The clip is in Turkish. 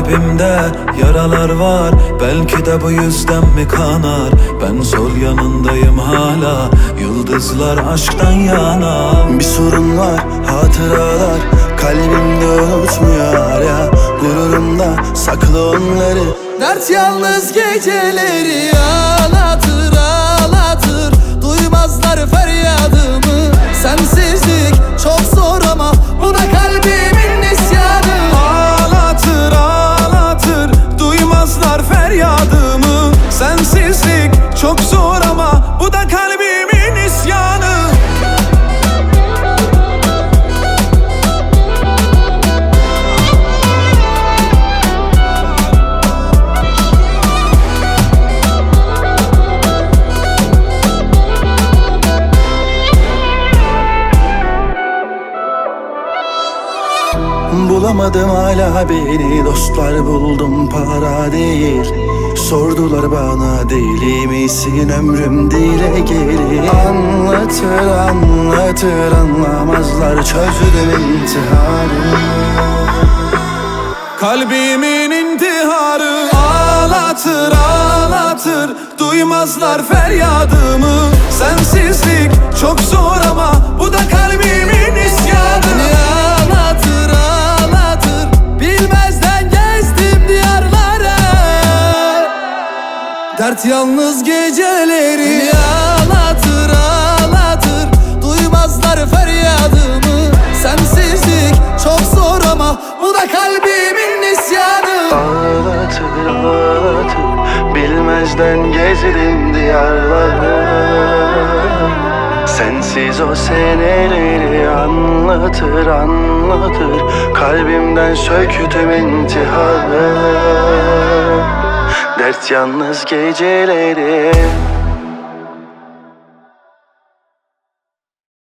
Kalbimde yaralar var, belki de bu yüzden mi kanar? Ben sol yanındayım hala, yıldızlar aşktan yana. Bir sorun var, hatıralar kalbimde unutmuyor ya. Gururumda saklı onları. Dert yalnız geceleri ağlatır ağlatır. Duymazlar feryadımı. Sensizlik çok zor ama bu da kalbimin isyanı. Ağlatır ağlatır, duymazlar feryadımı. Sensizlik çok zor ama bu da kalbimin isyanı. Bulamadım hala beni, dostlar buldum para değil. Sordular bana deli misin, ömrüm dile gelir. Anlatır anlatır anlamazlar, çözdüm intiharı. Kalbimin intiharı ağlatır ağlatır, duymazlar feryadımı. Sensizlik çok zor ama bu da kalbimin isyanı. Beni ağlatır ağlatır. Bilmezden gezdim diyarlara. Dert yalnız geceleri. Beni ağlatır ağlatır. Duymazlar feryadımı. Sensizlik çok zor ama bu da kalbimin isyanı. Ağlatır ağlatır, bilmezden gezdim diyarları. Sensiz o seneleri anlatır anlatır, kalbimden söktüm intiharı. Dert yalnız geceleri.